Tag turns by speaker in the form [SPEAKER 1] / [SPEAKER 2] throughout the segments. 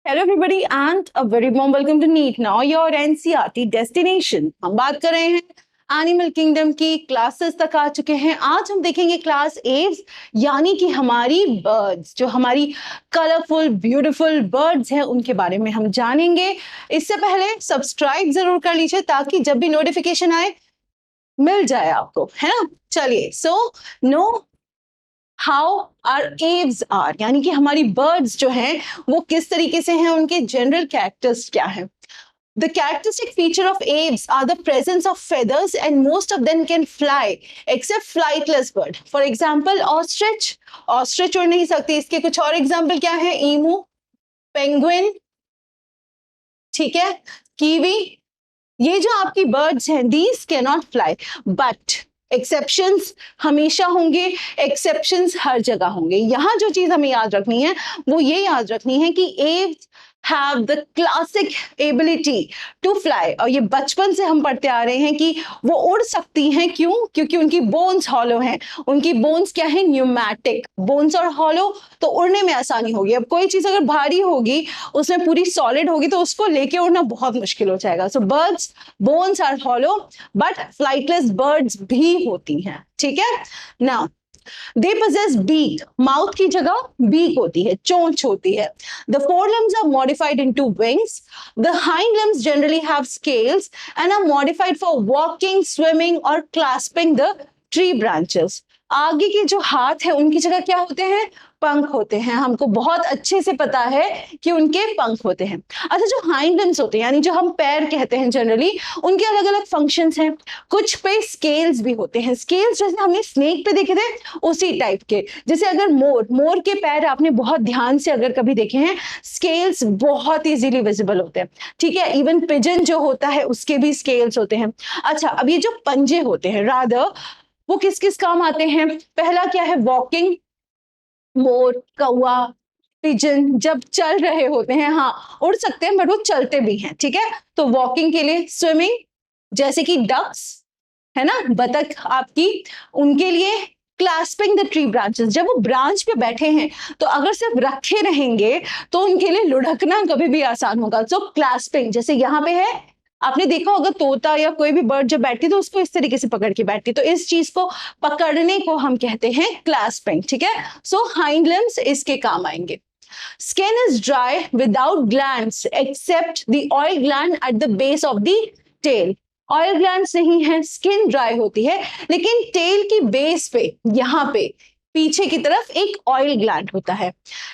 [SPEAKER 1] Hello everybody and a very warm welcome to NEET now your NCERT destination. हम बात कर रहे हैं एनिमल किंगडम की, क्लासेस तक आ चुके हैं। आज हम देखेंगे क्लास एव्स, यानी कि हमारी बर्ड्स, जो हमारी कलरफुल ब्यूटीफुल बर्ड्स हैं उनके बारे में हम जानेंगे। इससे पहले सब्सक्राइब जरूर कर लीजिए ताकि जब भी नोटिफिकेशन आए मिल जाए आपको, है ना। चलिए, so know how are aves are, यानी कि हमारी बर्ड्स जो हैं वो किस तरीके से हैं, उनके जनरल कैरेक्टर्स क्या हैं। The characteristic feature of aves are the presence of feathers, and most of them can fly except flightless bird. For example, ostrich. Ostrich उड़ नहीं सकती। इसके कुछ और एग्जाम्पल क्या है? emu, penguin, ठीक है, कीवी। ये जो आपकी बर्ड्स हैं, these cannot fly, but exceptions हमेशा होंगे, एक्सेप्शंस हर जगह होंगे। यहां जो चीज हमें याद रखनी है वो ये याद रखनी है कि aves have the classic ability to fly, और ये बचपन से हम पढ़ते आ रहे हैं कि वो उड़ सकती हैं। क्यों? क्योंकि उनकी बोन्स हॉलो हैं। उनकी बोन्स क्या है? न्यूमैटिक बोन्स और हॉलो, तो उड़ने में आसानी होगी। अब कोई चीज अगर भारी होगी, उसमें पूरी सॉलिड होगी, तो उसको लेके उड़ना बहुत मुश्किल हो जाएगा। So birds bones are hollow, but flightless birds भी होती हैं, ठीक है ना। दे possess beak, माउथ की जगह बीक होती है, चोंच होती है। The forelimbs are modified into wings. The hind limbs generally have scales and are modified for walking, swimming or clasping the tree branches. आगे के जो हाथ है उनकी जगह क्या होते हैं? पंख होते हैं। हमको बहुत अच्छे से पता है कि उनके पंख होते हैं। अच्छा, जो हाइंड लिम्स होते हैं, यानी जो हम पैर कहते हैं जनरली, उनके अलग अलग फंक्शंस हैं। कुछ पे स्केल्स भी होते हैं। स्केल्स जैसे हमने स्नेक पे देखे थे उसी टाइप के। जैसे अगर मोर के पैर आपने बहुत ध्यान से अगर कभी देखे हैं, स्केल्स बहुत इजीली विजिबल होते हैं, ठीक है। इवन पिजन जो होता है उसके भी स्केल्स होते हैं। अच्छा, अब ये जो पंजे होते हैं रादर, वो किस किस काम आते हैं? पहला क्या है? वॉकिंग। मोर, कौवा, पिजन जब चल रहे होते हैं, हाँ उड़ सकते हैं बट वो चलते भी हैं, ठीक है। तो वॉकिंग के लिए, स्विमिंग जैसे कि डक्स, है ना, बतख आपकी, उनके लिए क्लास्पिंग द ट्री ब्रांचेस, जब वो ब्रांच पे बैठे हैं तो अगर सिर्फ रखे रहेंगे तो उनके लिए लुढ़कना कभी भी आसान होगा। सो क्लास्पिंग, जैसे यहाँ पे है, आपने देखा होगा तोता या कोई भी बर्ड जब बैठती तो उसको इस तरीके से पकड़ के बैठती, तो इस चीज को पकड़ने को हम कहते हैं क्लास्पिंग, ठीक है। सो हाइंड लिम्स इसके काम आएंगे। Skin is dry without glands except the oil gland at the base of the tail. Oil glands नहीं है, स्किन ड्राई होती है, लेकिन टेल की बेस पे, यहाँ पे पीछे की तरफ एक ऑयल ग्लैंड होता है।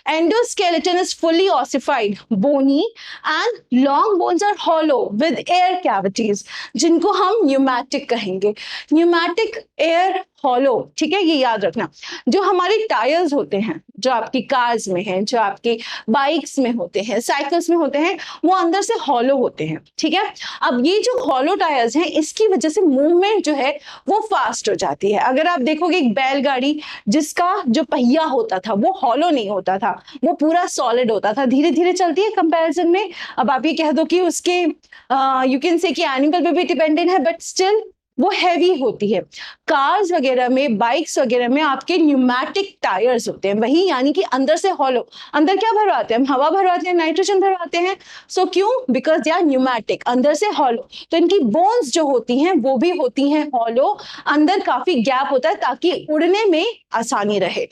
[SPEAKER 1] Endoskeleton is fully ossified, bony and long bones are hollow with air cavities, जिनको हम न्यूमैटिक कहेंगे। न्यूमैटिक एयर हॉलो, ठीक है, ये याद रखना। जो हमारे टायर्स होते हैं, जो आपकी कार्स में हैं, जो आपकी बाइक्स में होते हैं, साइकिल्स में होते हैं, वो अंदर से हॉलो होते हैं, ठीक है। अब ये जो हॉलो टायर्स हैं, इसकी वजह से मूवमेंट जो है वो फास्ट हो जाती है। अगर आप देखोगे एक बैलगाड़ी, जिसका जो पहिया होता था वो हॉलो नहीं होता था, वो पूरा सॉलिड होता था, धीरे धीरे चलती है कंपैरिजन में। अब आप ये कह दो कि उसके यू कैन से कि एनिमल पे भी डिपेंडेंट है, बट स्टिल वो हैवी होती है। कार्स वगैरह में, बाइक्स वगैरह में आपके न्यूमैटिक टायर्स होते हैं, वही यानी कि अंदर से हॉलो। अंदर क्या भरवाते हैं हम? हवा भरवाते हैं, नाइट्रोजन भरवाते हैं। सो क्यों? बिकॉज दे आर न्यूमैटिक, अंदर से हॉलो। तो इनकी बोन्स जो होती हैं वो भी होती हैं हॉलो, अंदर काफी गैप होता है ताकि उड़ने में आसानी रहे।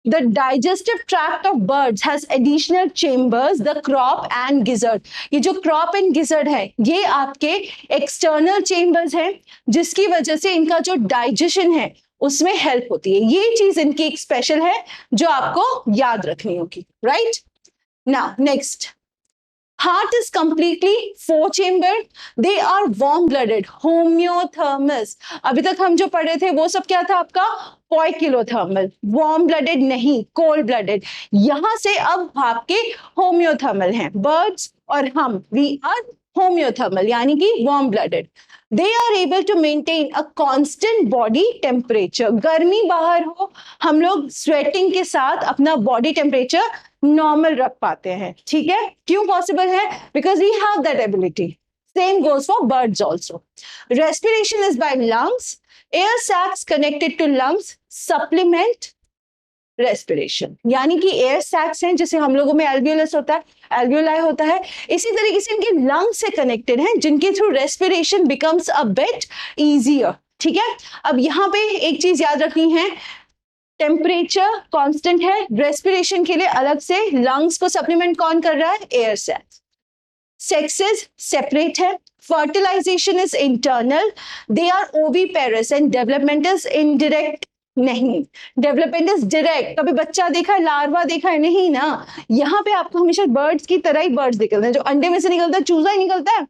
[SPEAKER 1] The digestive tract of birds has additional chambers, the crop and gizzard. ये जो crop and gizzard है, ये आपके external chambers हैं, जिसकी वजह से इनका जो digestion है उसमें हेल्प होती है। ये चीज इनकी एक स्पेशल है जो आपको याद रखनी होगी, right. Now next, heart is completely four chambered, they are warm blooded, homeothermous। अभी तक हम जो पढ़ रहे थे वो सब क्या था आपका? poikilothermal, वार्म ब्लडेड नहीं, कोल्ड ब्लडेड। यहां से अब आपके होम्योथर्मल हैं बर्ड्स, और हम वी आर होम्योथर्मल, यानी कि warm blooded. They are able to maintain a constant body temperature. गर्मी बाहर हो, हम लोग स्वेटिंग के साथ अपना बॉडी टेम्परेचर नॉर्मल रख पाते हैं, ठीक है। क्यों पॉसिबल है? Because we have that ability. Same goes for birds also. Respiration is by lungs. Air sacs connected to lungs supplement respiration, यानी कि एयर सैक्स हैं, जैसे हम लोगों में एल्वियोलस होता है, एल्वियोलाई होता है, इसी तरीके से इनके लंग से कनेक्टेड हैं, जिनके through respiration becomes a bit easier. ठीक है, अब यहाँ पे एक चीज याद रखनी है, टेम्परेचर कांस्टेंट है, रेस्पिरेशन के लिए अलग से लंग्स को सप्लीमेंट कौन कर रहा है, एयर सैक्स। सेक्सेस सेपरेट है, fertilisation is internal, they are oviparous and development is indirect नहीं, डेवलपमेंट इज डायरेक्ट। कभी बच्चा देखा है, लार्वा देखा है, नहीं ना। यहाँ पे आपको हमेशा बर्ड्स की तरह ही बर्ड्स निकलते हैं, जो अंडे में से निकलता है चूजा ही निकलता है।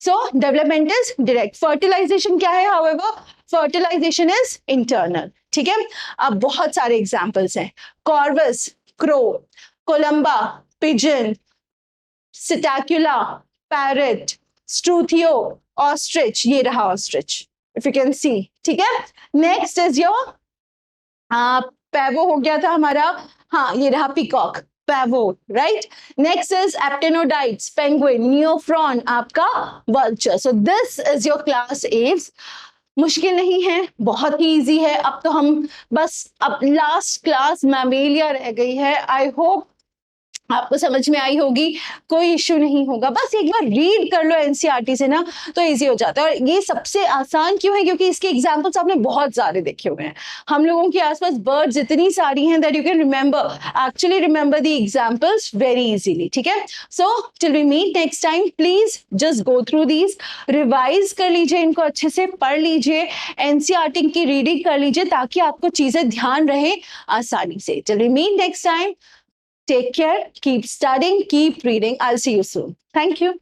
[SPEAKER 1] So development is direct, fertilisation क्या है, हाउएवर फर्टिलाइजेशन इज इंटरनल। ठीक है, अब बहुत सारे एग्जाम्पल्स हैं, Corvus crow, Columba pigeon, Psittacula parrot, Struthio ostrich, ये रहा ostrich if you can see. ठीक है, नेक्स्ट इज योर पैवो हो गया था हमारा, हाँ ये रहा peacock, Pavo, right. Next is Aptenodytes, penguin, Neophron आपका vulture. So this is your class Aves. मुश्किल नहीं है, बहुत ही इजी है। अब तो हम बस, अब लास्ट क्लास मैमेलिया रह गई है। आई होप आपको समझ में आई होगी, कोई इश्यू नहीं होगा। बस एक बार रीड कर लो एनसीईआरटी से ना, तो इजी हो जाता है। और ये सबसे आसान क्यों है, क्योंकि इसके एग्जांपल्स आपने बहुत सारे देखे हुए हैं। हम लोगों के आसपास बर्ड्स इतनी सारी हैं that you can actually remember the examples very easily. ठीक है, so till we meet next time, please just go through these, revise कर लीजिए, इनको अच्छे से पढ़ लीजिए, एनसीईआरटी की रीडिंग कर लीजिए, ताकि आपको चीजें ध्यान रहे आसानी से। Till we meet next time, take care, keep studying, keep reading. I'll see you soon. Thank you.